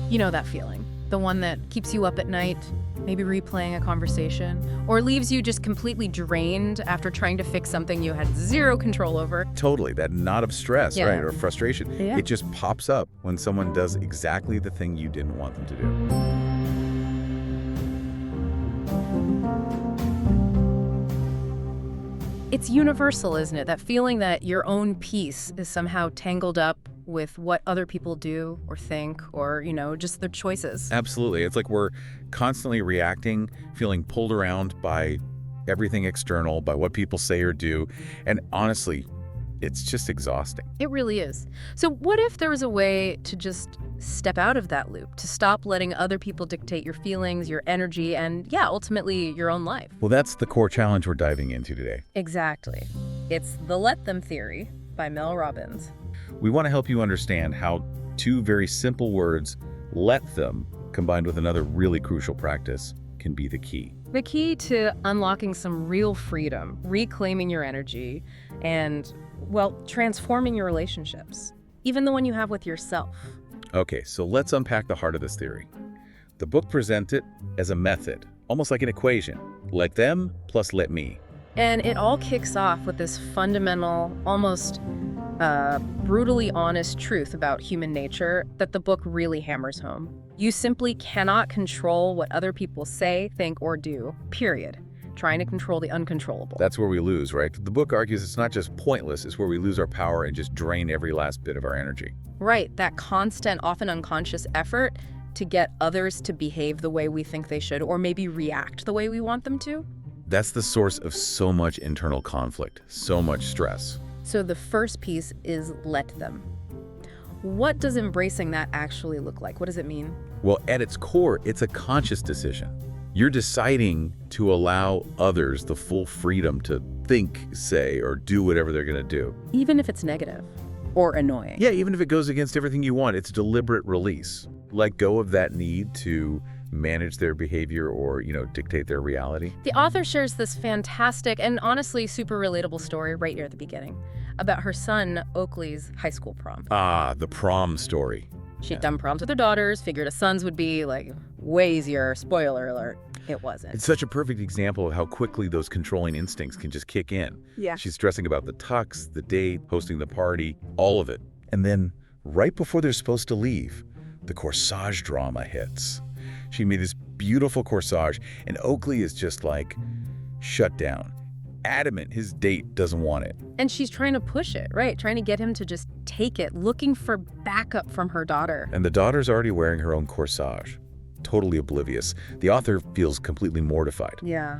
You know that feeling. The one that keeps you up at night, maybe replaying a conversation, or leaves you just completely drained after trying to fix something you had zero control over. Totally, that knot of stress, Yeah. right, or frustration. Yeah. It just pops up when someone does exactly the thing you didn't want them to do. It's universal, isn't it? That feeling that your own peace is somehow tangled up with what other people do or think or, just their choices. Absolutely. It's like we're constantly reacting, feeling pulled around by everything external, by what people say or do. And honestly, it's just exhausting. It really is. So what if there was a way to just step out of that loop, to stop letting other people dictate your feelings, your energy, and ultimately your own life? Well, that's the core challenge we're diving into today. Exactly. It's the Let Them Theory by Mel Robbins. We want to help you understand how two very simple words, let them, combined with another really crucial practice, can be the key. The key to unlocking some real freedom, reclaiming your energy, and, transforming your relationships, even the one you have with yourself. Okay, so let's unpack the heart of this theory. The book presents it as a method, almost like an equation. Let them plus let me. And it all kicks off with this fundamental, almost brutally honest truth about human nature that the book really hammers home. You simply cannot control what other people say, think, or do, period. Trying to control the uncontrollable. That's where we lose, right? The book argues it's not just pointless, it's where we lose our power and just drain every last bit of our energy. Right, that constant, often unconscious effort to get others to behave the way we think they should, or maybe react the way we want them to. That's the source of so much internal conflict, so much stress. So the first piece is let them. What does embracing that actually look like? What does it mean? Well, at its core, it's a conscious decision. You're deciding to allow others the full freedom to think, say, or do whatever they're going to do. Even if it's negative or annoying. Yeah, even if it goes against everything you want, it's deliberate release. Let go of that need to manage their behavior or, dictate their reality. The author shares this fantastic and honestly super relatable story right here at the beginning about her son Oakley's high school prom. Ah, the prom story. She'd done proms with her daughters, figured a son's would be way easier. Spoiler alert, it wasn't. It's such a perfect example of how quickly those controlling instincts can just kick in. Yeah. She's stressing about the tux, the date, hosting the party, all of it. And then, right before they're supposed to leave, the corsage drama hits. She made this beautiful corsage, and Oakley is just shut down. Adamant his date doesn't want it. And she's trying to push it, right? Trying to get him to just take it, looking for backup from her daughter. And the daughter's already wearing her own corsage, totally oblivious. The author feels completely mortified. Yeah.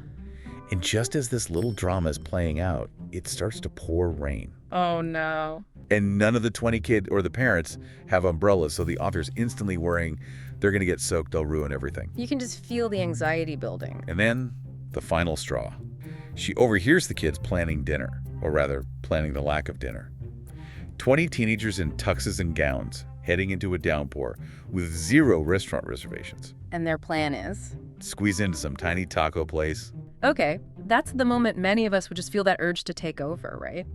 And just as this little drama is playing out, it starts to pour rain. Oh, no. And none of the 20 kids or the parents have umbrellas, so the author's instantly worrying they're going to get soaked, they'll ruin everything. You can just feel the anxiety building. And then, the final straw. She overhears the kids planning dinner, or rather, planning the lack of dinner. 20 teenagers in tuxes and gowns, heading into a downpour, with 0 restaurant reservations. And their plan is? Squeeze into some tiny taco place. Okay, that's the moment many of us would just feel that urge to take over, right?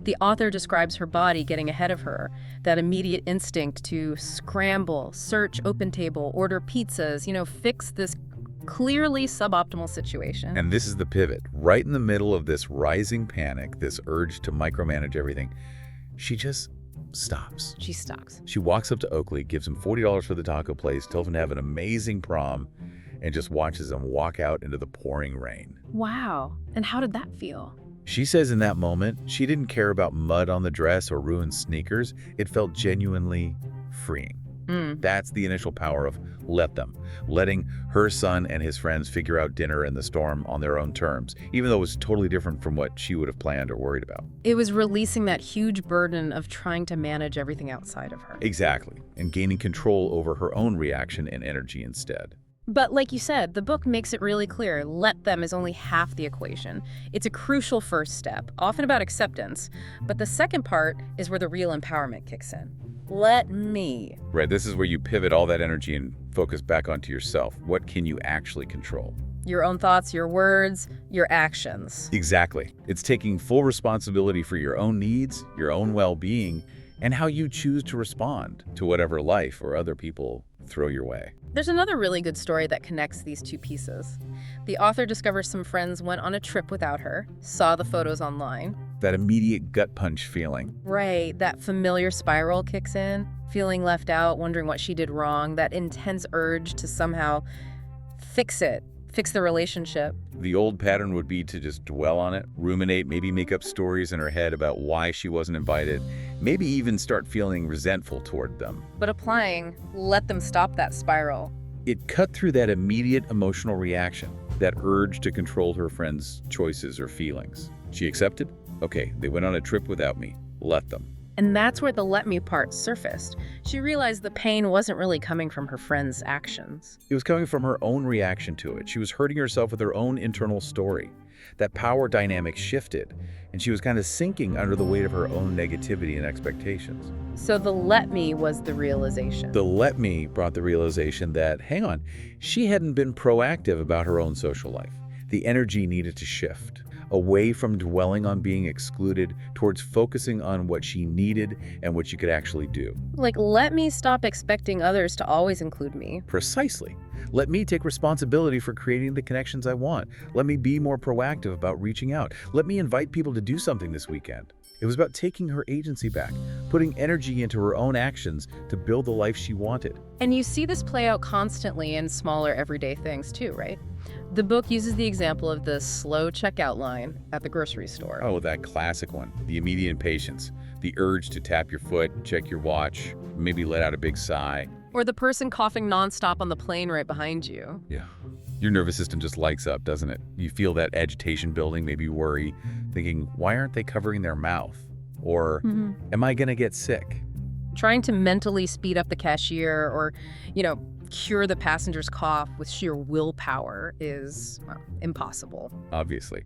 The author describes her body getting ahead of her, that immediate instinct to scramble, search OpenTable, order pizzas, fix this clearly suboptimal situation. And this is the pivot. Right in the middle of this rising panic, this urge to micromanage everything, she just stops. She stops. She walks up to Oakley, gives him $40 for the taco place, tells him to have an amazing prom, and just watches him walk out into the pouring rain. Wow. And how did that feel? She says in that moment, she didn't care about mud on the dress or ruined sneakers. It felt genuinely freeing. That's the initial power of let them. Letting her son and his friends figure out dinner in the storm on their own terms, even though it was totally different from what she would have planned or worried about. It was releasing that huge burden of trying to manage everything outside of her. Exactly. And gaining control over her own reaction and energy instead. But like you said, the book makes it really clear, let them is only half the equation. It's a crucial first step, often about acceptance, but the second part is where the real empowerment kicks in. Let me. Right, this is where you pivot all that energy and focus back onto yourself. What can you actually control? Your own thoughts, your words, your actions. Exactly. It's taking full responsibility for your own needs, your own well-being, and how you choose to respond to whatever life or other people throw your way. There's another really good story that connects these two pieces. The author discovers some friends went on a trip without her, saw the photos online. That immediate gut punch feeling. Right, that familiar spiral kicks in, feeling left out, wondering what she did wrong, that intense urge to somehow fix the relationship. The old pattern would be to just dwell on it, ruminate, maybe make up stories in her head about why she wasn't invited, maybe even start feeling resentful toward them. But applying let them stop that spiral. It cut through that immediate emotional reaction, that urge to control her friend's choices or feelings. She accepted? Okay, they went on a trip without me. Let them. And that's where the let me part surfaced. She realized the pain wasn't really coming from her friend's actions. It was coming from her own reaction to it. She was hurting herself with her own internal story. That power dynamic shifted, and she was kind of sinking under the weight of her own negativity and expectations. So the let me was the realization. The let me brought the realization that, hang on, she hadn't been proactive about her own social life. The energy needed to shift away from dwelling on being excluded towards focusing on what she needed and what she could actually do. Like, let me stop expecting others to always include me. Precisely. Let me take responsibility for creating the connections I want. Let me be more proactive about reaching out. Let me invite people to do something this weekend. It was about taking her agency back, putting energy into her own actions to build the life she wanted. And you see this play out constantly in smaller everyday things too, right? The book uses the example of the slow checkout line at the grocery store. Oh, that classic one. The immediate impatience. The urge to tap your foot, check your watch, maybe let out a big sigh. Or the person coughing nonstop on the plane right behind you. Yeah. Your nervous system just lights up, doesn't it? You feel that agitation building, maybe worry, thinking, why aren't they covering their mouth? Or, am I gonna get sick? Trying to mentally speed up the cashier or, cure the passenger's cough with sheer willpower is, well, impossible. Obviously.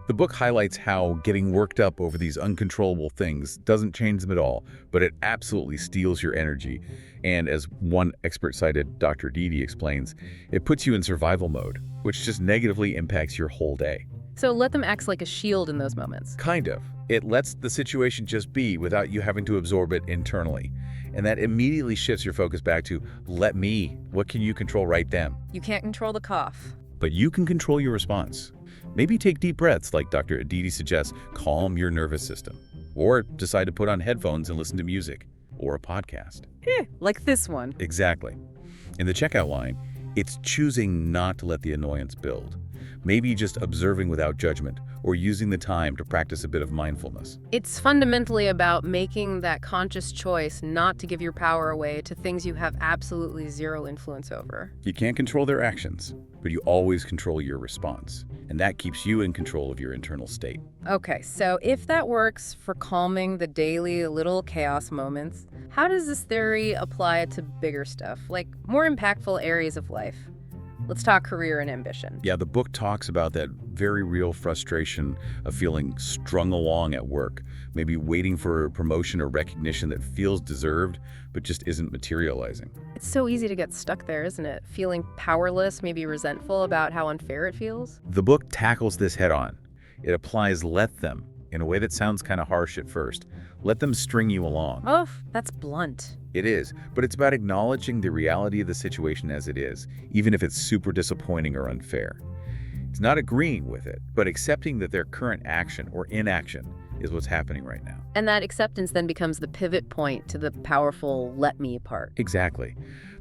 The book highlights how getting worked up over these uncontrollable things doesn't change them at all, but it absolutely steals your energy. And as one expert cited, Dr. Didi explains, it puts you in survival mode, which just negatively impacts your whole day. So let them act like a shield in those moments. Kind of. It lets the situation just be without you having to absorb it internally. And that immediately shifts your focus back to, let me, what can you control right then? You can't control the cough. But you can control your response. Maybe take deep breaths, like Dr. Aditi suggests, calm your nervous system. Or decide to put on headphones and listen to music. Or a podcast. Like this one. Exactly. In the checkout line, it's choosing not to let the annoyance build. Maybe just observing without judgment, or using the time to practice a bit of mindfulness. It's fundamentally about making that conscious choice not to give your power away to things you have absolutely zero influence over. You can't control their actions, but you always control your response. And that keeps you in control of your internal state. Okay, so if that works for calming the daily little chaos moments, how does this theory apply to bigger stuff, like more impactful areas of life? Let's talk career and ambition. Yeah, the book talks about that very real frustration of feeling strung along at work, maybe waiting for a promotion or recognition that feels deserved, but just isn't materializing. It's so easy to get stuck there, isn't it? Feeling powerless, maybe resentful about how unfair it feels. The book tackles this head on. It applies let them in a way that sounds kind of harsh at first. Let them string you along. Oh, that's blunt. It is, but it's about acknowledging the reality of the situation as it is, even if it's super disappointing or unfair. It's not agreeing with it, but accepting that their current action or inaction is what's happening right now. And that acceptance then becomes the pivot point to the powerful let me part. Exactly.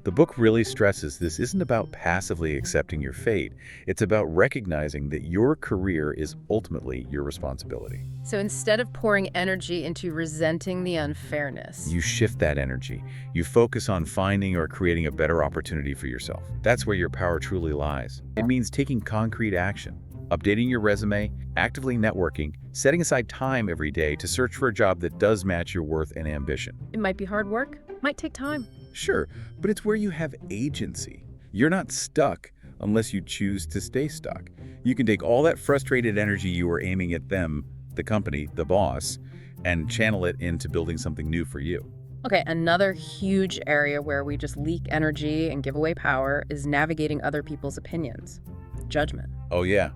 The book really stresses this isn't about passively accepting your fate. It's about recognizing that your career is ultimately your responsibility. So instead of pouring energy into resenting the unfairness, You shift that energy. You focus on finding or creating a better opportunity for yourself. That's where your power truly lies. It means taking concrete action, updating your resume, actively networking, setting aside time every day to search for a job that does match your worth and ambition. it might be hard work, might take time. Sure, but it's where you have agency. You're not stuck unless you choose to stay stuck. You can take all that frustrated energy you were aiming at them, the company, the boss, and channel it into building something new for you. Okay, another huge area where we just leak energy and give away power is navigating other people's opinions. Judgment. Oh yeah.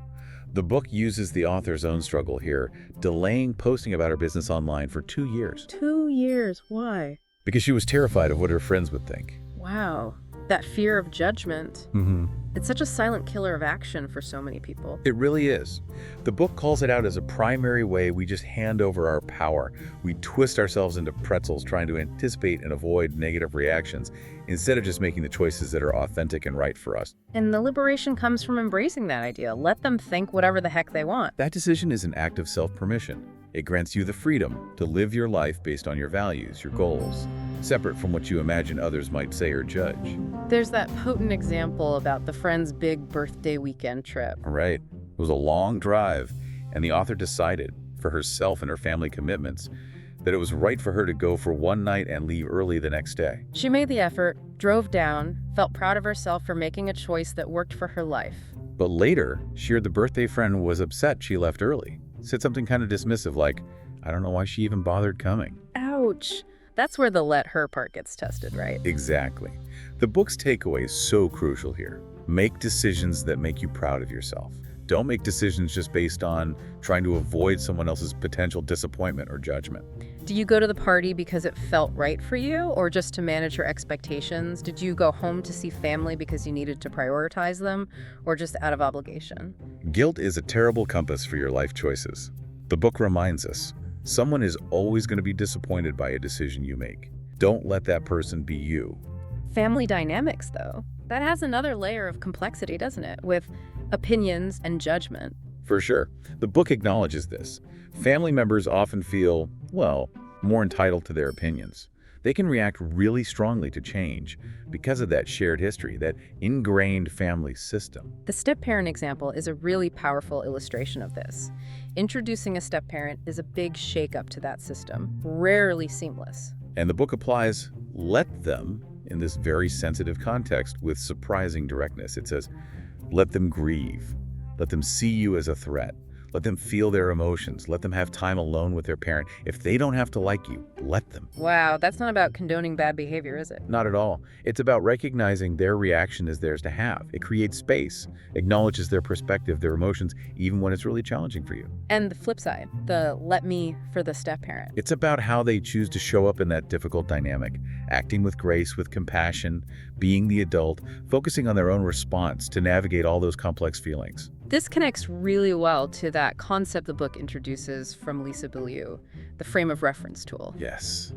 The book uses the author's own struggle here, delaying posting about her business online for 2 years. 2 years, why? Because she was terrified of what her friends would think. Wow. That fear of judgment. Mm-hmm. It's such a silent killer of action for so many people. It really is. The book calls it out as a primary way we just hand over our power. We twist ourselves into pretzels trying to anticipate and avoid negative reactions instead of just making the choices that are authentic and right for us. And the liberation comes from embracing that idea. Let them think whatever the heck they want. That decision is an act of self-permission. It grants you the freedom to live your life based on your values, your goals, separate from what you imagine others might say or judge. There's that potent example about the friend's big birthday weekend trip. Right. It was a long drive, and the author decided, for herself and her family commitments, that it was right for her to go for one night and leave early the next day. She made the effort, drove down, felt proud of herself for making a choice that worked for her life. But later, she heard the birthday friend was upset she left early. Said something kind of dismissive like, I don't know why she even bothered coming. Ouch. That's where the let her part gets tested, right? Exactly. The book's takeaway is so crucial here. Make decisions that make you proud of yourself. Don't make decisions just based on trying to avoid someone else's potential disappointment or judgment. Do you go to the party because it felt right for you, or just to manage your expectations? Did you go home to see family because you needed to prioritize them, or just out of obligation? Guilt is a terrible compass for your life choices. The book reminds us, someone is always going to be disappointed by a decision you make. Don't let that person be you. Family dynamics, though, that has another layer of complexity, doesn't it? With opinions and judgment. For sure. The book acknowledges this. Family members often feel, well, more entitled to their opinions. They can react really strongly to change because of that shared history, that ingrained family system. The step-parent example is a really powerful illustration of this. Introducing a step-parent is a big shakeup to that system, rarely seamless. And the book applies let them in this very sensitive context with surprising directness. It says, let them grieve. Let them see you as a threat. Let them feel their emotions. Let them have time alone with their parent. If they don't have to like you, let them. Wow, that's not about condoning bad behavior, is it? Not at all. It's about recognizing their reaction is theirs to have. It creates space, acknowledges their perspective, their emotions, even when it's really challenging for you. And the flip side, the let me for the step-parent. It's about how they choose to show up in that difficult dynamic, acting with grace, with compassion, being the adult, focusing on their own response to navigate all those complex feelings. This connects really well to that concept the book introduces from Lisa Bilyeu, the frame of reference tool. Yes,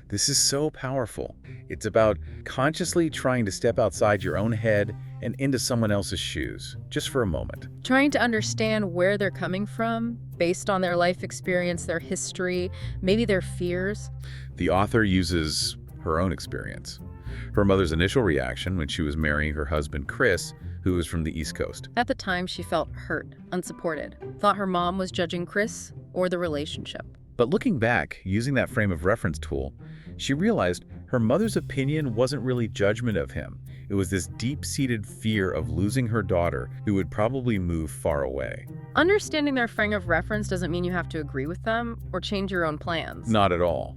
this is so powerful. It's about consciously trying to step outside your own head and into someone else's shoes, just for a moment. Trying to understand where they're coming from, based on their life experience, their history, maybe their fears. The author uses her own experience. Her mother's initial reaction when she was marrying her husband, Chris, who was from the East Coast. At the time, she felt hurt, unsupported, thought her mom was judging Chris or the relationship. But looking back, using that frame of reference tool, she realized her mother's opinion wasn't really judgment of him. It was this deep-seated fear of losing her daughter, who would probably move far away. Understanding their frame of reference doesn't mean you have to agree with them or change your own plans. Not at all.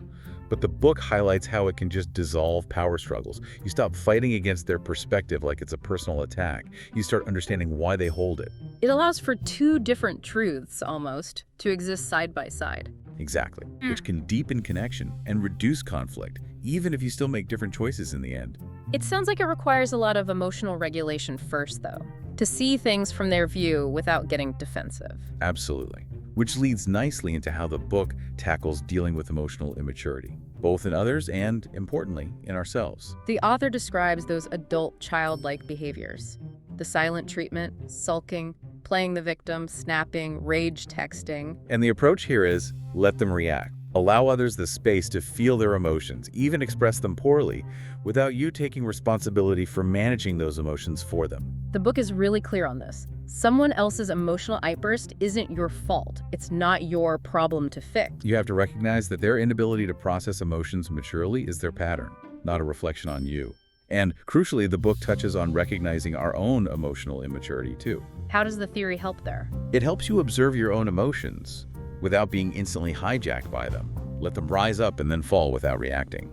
But the book highlights how it can just dissolve power struggles. You stop fighting against their perspective like it's a personal attack. You start understanding why they hold it. It allows for two different truths, almost, to exist side by side. Exactly. Which can deepen connection and reduce conflict, even if you still make different choices in the end. It sounds like it requires a lot of emotional regulation first, though, to see things from their view without getting defensive. Absolutely. Which leads nicely into how the book tackles dealing with emotional immaturity, both in others and, importantly, in ourselves. The author describes those adult childlike behaviors. The silent treatment, sulking, playing the victim, snapping, rage texting. And the approach here is, let them react. Allow others the space to feel their emotions, even express them poorly, without you taking responsibility for managing those emotions for them. The book is really clear on this. Someone else's emotional outburst isn't your fault. It's not your problem to fix. You have to recognize that their inability to process emotions maturely is their pattern, not a reflection on you. And crucially, the book touches on recognizing our own emotional immaturity too. How does the theory help there? It helps you observe your own emotions without being instantly hijacked by them. Let them rise up and then fall without reacting.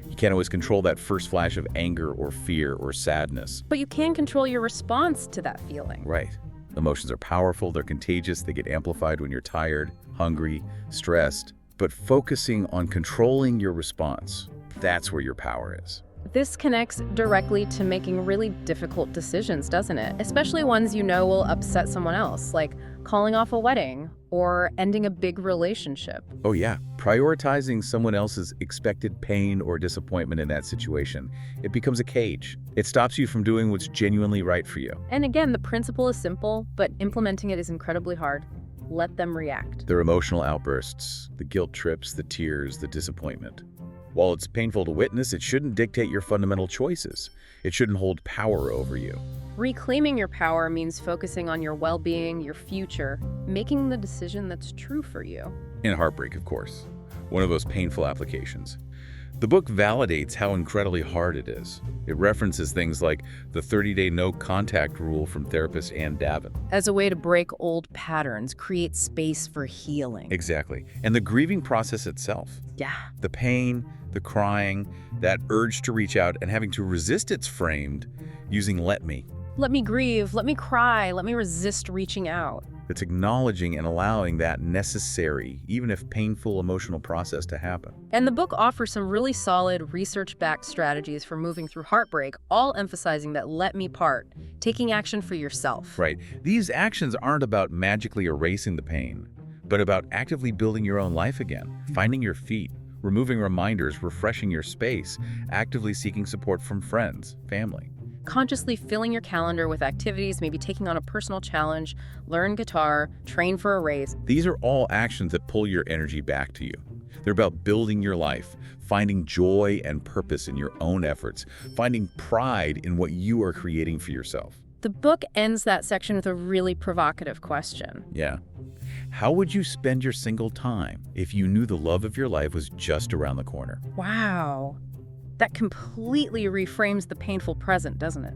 You can't always control that first flash of anger or fear or sadness. But you can control your response to that feeling. Right. Emotions are powerful, they're contagious, they get amplified when you're tired, hungry, stressed. But focusing on controlling your response, that's where your power is. This connects directly to making really difficult decisions, doesn't it? Especially ones you know will upset someone else, like calling off a wedding or ending a big relationship. Oh yeah, prioritizing someone else's expected pain or disappointment in that situation. It becomes a cage. It stops you from doing what's genuinely right for you. And again, the principle is simple, but implementing it is incredibly hard. Let them react. Their emotional outbursts, the guilt trips, the tears, the disappointment. While it's painful to witness, it shouldn't dictate your fundamental choices. It shouldn't hold power over you. Reclaiming your power means focusing on your well-being, your future, making the decision that's true for you. In heartbreak, of course. One of those painful applications. The book validates how incredibly hard it is. It references things like the 30-day no-contact rule from therapist Ann Davin. As a way to break old patterns, create space for healing. Exactly. And the grieving process itself. Yeah. The pain, the crying, that urge to reach out and having to resist it's framed using let me. Let me grieve, let me cry, let me resist reaching out. It's acknowledging and allowing that necessary, even if painful emotional process to happen. And the book offers some really solid research-backed strategies for moving through heartbreak, all emphasizing that let me part, taking action for yourself. Right. These actions aren't about magically erasing the pain, but about actively building your own life again, finding your feet, removing reminders, refreshing your space, actively seeking support from friends, family. Consciously filling your calendar with activities, maybe taking on a personal challenge, learn guitar, train for a race. These are all actions that pull your energy back to you. They're about building your life, finding joy and purpose in your own efforts, finding pride in what you are creating for yourself. The book ends that section with a really provocative question. Yeah. How would you spend your single time if you knew the love of your life was just around the corner? Wow. That completely reframes the painful present, doesn't it?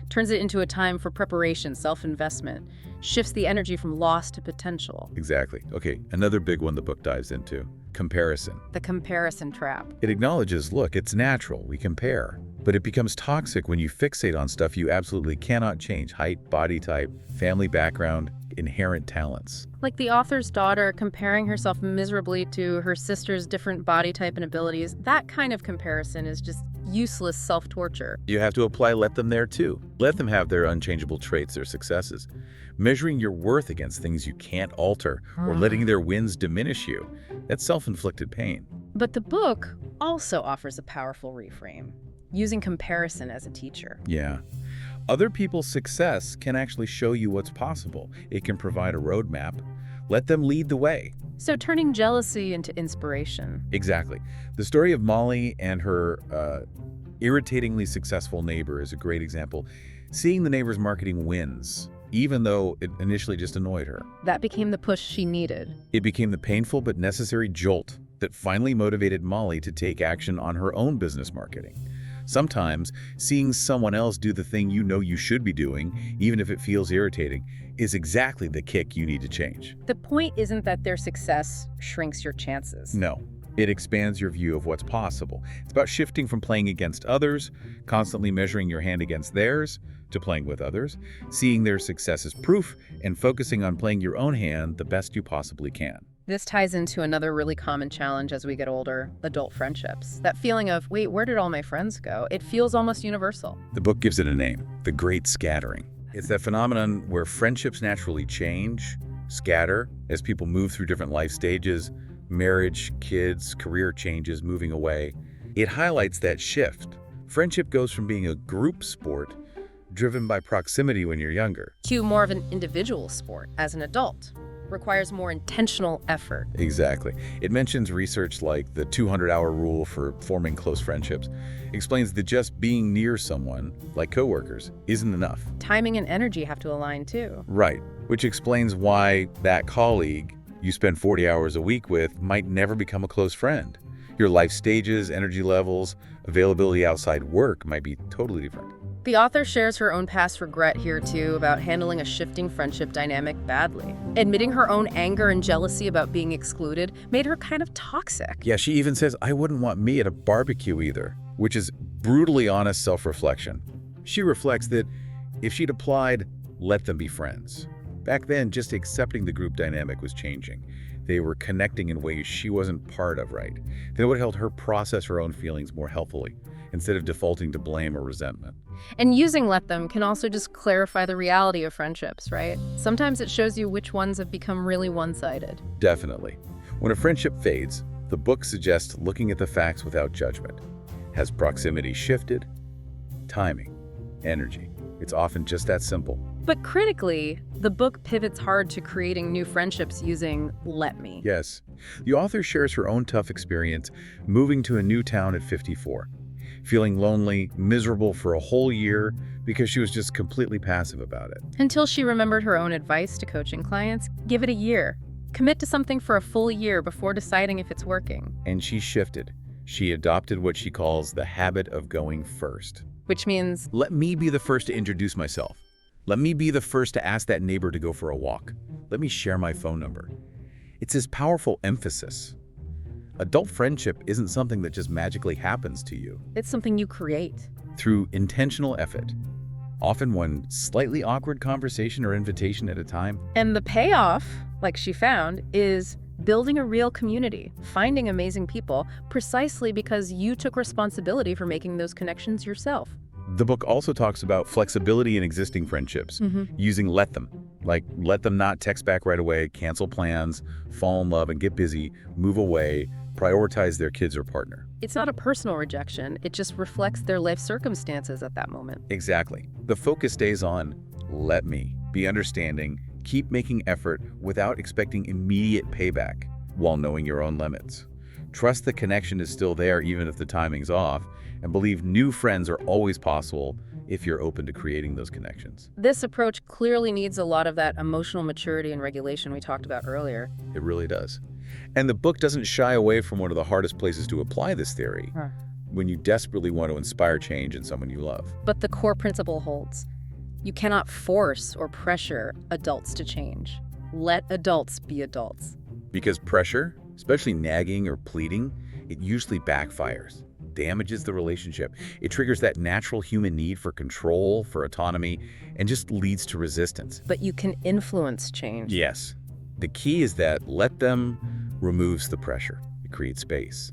Turns it into a time for preparation, self-investment, shifts the energy from loss to potential. Exactly. Okay, another big one the book dives into, comparison. The comparison trap. It acknowledges, look, it's natural, we compare. But it becomes toxic when you fixate on stuff you absolutely cannot change: height, body type, family background, inherent talents. Like the author's daughter comparing herself miserably to her sister's different body type and abilities. That kind of comparison is just useless self-torture. You have to apply let them there too. Let them have their unchangeable traits, their successes. Measuring your worth against things you can't alter or letting their wins diminish you, that's self-inflicted pain. But the book also offers a powerful reframe, using comparison as a teacher. Yeah. Other people's success can actually show you what's possible. It can provide a roadmap. Let them lead the way. So turning jealousy into inspiration. Exactly. The story of Molly and her irritatingly successful neighbor is a great example. Seeing the neighbor's marketing wins, even though it initially just annoyed her. That became the push she needed. It became the painful but necessary jolt that finally motivated Molly to take action on her own business marketing. Sometimes, seeing someone else do the thing you know you should be doing, even if it feels irritating, is exactly the kick you need to change. The point isn't that their success shrinks your chances. No, it expands your view of what's possible. It's about shifting from playing against others, constantly measuring your hand against theirs, to playing with others, seeing their success as proof, and focusing on playing your own hand the best you possibly can. This ties into another really common challenge as we get older, adult friendships. That feeling of, wait, where did all my friends go? It feels almost universal. The book gives it a name, the Great Scattering. It's that phenomenon where friendships naturally change, scatter, as people move through different life stages, marriage, kids, career changes, moving away. It highlights that shift. Friendship goes from being a group sport, driven by proximity when you're younger. To more of an individual sport as an adult. Requires more intentional effort. Exactly. It mentions research like the 200-hour rule for forming close friendships, explains that just being near someone, like coworkers, isn't enough. Timing and energy have to align too. Right, which explains why that colleague you spend 40 hours a week with might never become a close friend. Your life stages, energy levels, availability outside work might be totally different. The author shares her own past regret here too about handling a shifting friendship dynamic badly. Admitting her own anger and jealousy about being excluded made her kind of toxic. Yeah, she even says, I wouldn't want me at a barbecue either, which is brutally honest self-reflection. She reflects that if she'd applied, let them be friends. Back then, just accepting the group dynamic was changing. They were connecting in ways she wasn't part of, right? That would help her process her own feelings more healthfully. instead of defaulting to blame or resentment. And using let them can also just clarify the reality of friendships, right? Sometimes it shows you which ones have become really one-sided. Definitely. When a friendship fades, the book suggests looking at the facts without judgment. Has proximity shifted? Timing, energy. It's often just that simple. But critically, the book pivots hard to creating new friendships using let me. Yes. The author shares her own tough experience moving to a new town at 54, feeling lonely, miserable for a whole year because she was just completely passive about it. Until she remembered her own advice to coaching clients, give it a year. Commit to something for a full year before deciding if it's working. And she shifted. She adopted what she calls the habit of going first. Which means, Let me be the first to introduce myself. Let me be the first to ask that neighbor to go for a walk. Let me share my phone number. It's this powerful emphasis. Adult friendship isn't something that just magically happens to you. it's something you create. Through intentional effort, often one slightly awkward conversation or invitation at a time. And the payoff, like she found, is building a real community, finding amazing people, precisely because you took responsibility for making those connections yourself. The book also talks about flexibility in existing friendships, using let them. Like, let them not text back right away, cancel plans, fall in love and get busy, move away, prioritize their kids or partner. It's not a personal rejection, it just reflects their life circumstances at that moment. Exactly. The focus stays on let me, be understanding, keep making effort without expecting immediate payback while knowing your own limits. Trust the connection is still there even if the timing's off, and believe new friends are always possible if you're open to creating those connections. This approach clearly needs a lot of that emotional maturity and regulation we talked about earlier. It really does. And the book doesn't shy away from one of the hardest places to apply this theory, when you desperately want to inspire change in someone you love. But the core principle holds. You cannot force or pressure adults to change. Let adults be adults. Because pressure, especially nagging or pleading, it usually backfires, damages the relationship. It triggers that natural human need for control, for autonomy, and just leads to resistance. But you can influence change. Yes. The key is that let them removes the pressure. It creates space.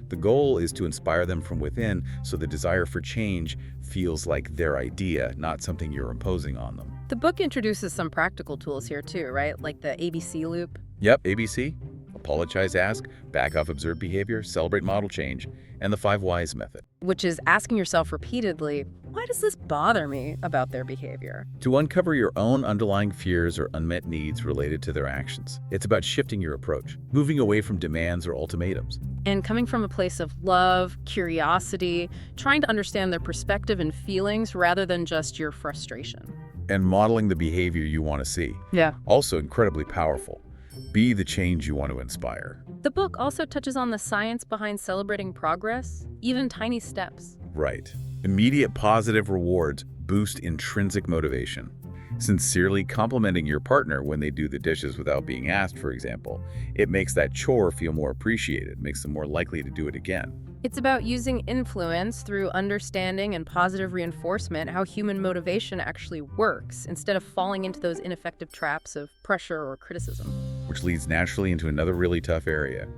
The goal is to inspire them from within so the desire for change feels like their idea, not something you're imposing on them. The book introduces some practical tools here too, right? Like the ABC loop. Yep, ABC. Apologize, ask, back off observed behavior, celebrate model change, and the 5 whys method. Which is asking yourself repeatedly, why does this bother me about their behavior? To uncover your own underlying fears or unmet needs related to their actions. It's about shifting your approach, moving away from demands or ultimatums. And coming from a place of love, curiosity, trying to understand their perspective and feelings rather than just your frustration. And modeling the behavior you want to see. Yeah. Also incredibly powerful. Be the change you want to inspire. The book also touches on the science behind celebrating progress, even tiny steps. Right. Immediate positive rewards boost intrinsic motivation. Sincerely complimenting your partner when they do the dishes without being asked, for example, it makes that chore feel more appreciated, makes them more likely to do it again. It's about using influence through understanding and positive reinforcement how human motivation actually works, instead of falling into those ineffective traps of pressure or criticism. Which leads naturally into another really tough area.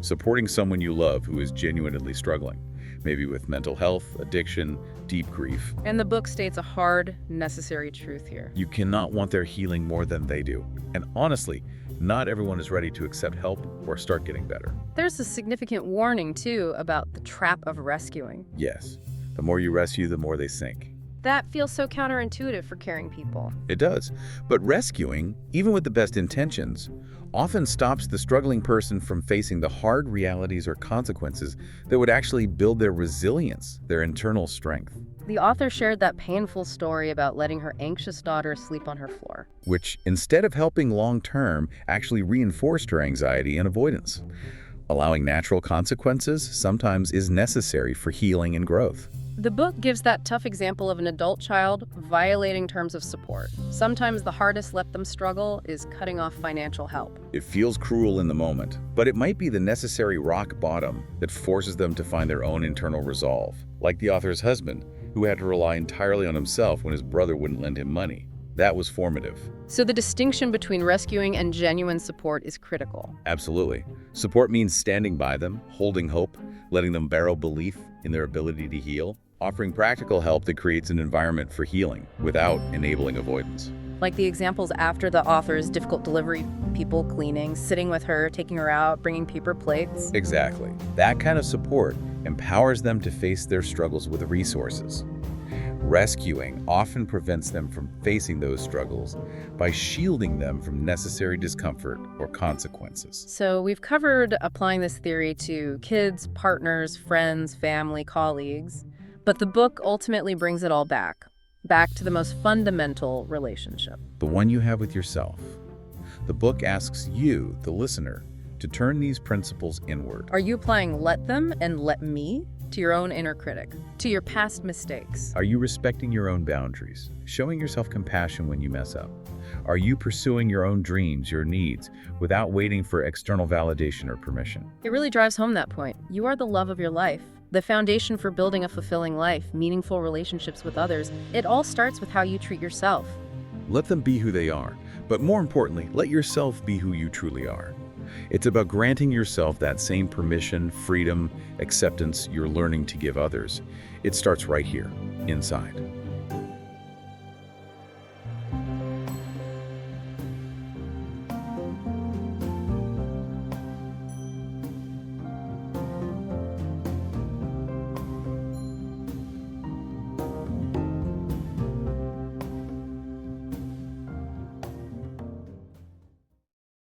Supporting someone you love who is genuinely struggling, maybe with mental health, addiction, deep grief. And the book states a hard, necessary truth here. You cannot want their healing more than they do. And honestly, not everyone is ready to accept help or start getting better. There's a significant warning, too, about the trap of rescuing. Yes, the more you rescue, the more they sink. That feels so counterintuitive for caring people. It does. But rescuing, even with the best intentions, often stops the struggling person from facing the hard realities or consequences that would actually build their resilience, their internal strength. The author shared that painful story about letting her anxious daughter sleep on her floor. Which, instead of helping long-term, actually reinforced her anxiety and avoidance. Allowing natural consequences sometimes is necessary for healing and growth. The book gives that tough example of an adult child violating terms of support. Sometimes the hardest let them struggle is cutting off financial help. It feels cruel in the moment, but it might be the necessary rock bottom that forces them to find their own internal resolve. Like the author's husband, who had to rely entirely on himself when his brother wouldn't lend him money. That was formative. So the distinction between rescuing and genuine support is critical. Absolutely. Support means standing by them, holding hope, letting them borrow belief, in their ability to heal, offering practical help that creates an environment for healing without enabling avoidance. Like the examples after the author's difficult delivery, people cleaning, sitting with her, taking her out, bringing paper plates. Exactly. That kind of support empowers them to face their struggles with resources. Rescuing often prevents them from facing those struggles by shielding them from necessary discomfort or consequences. So we've covered applying this theory to kids, partners, friends, family, colleagues, but the book ultimately brings it all back to the most fundamental relationship. The one you have with yourself. The book asks you, the listener, to turn these principles inward. Are you applying let them and let me to your own inner critic, to your past mistakes? Are you respecting your own boundaries, showing yourself compassion when you mess up? Are you pursuing your own dreams, your needs, without waiting for external validation or permission? It really drives home that point. You are the love of your life, the foundation for building a fulfilling life, meaningful relationships with others. It all starts with how you treat yourself. Let them be who they are, but more importantly, let yourself be who you truly are. It's about granting yourself that same permission, freedom, acceptance you're learning to give others. It starts right here, inside.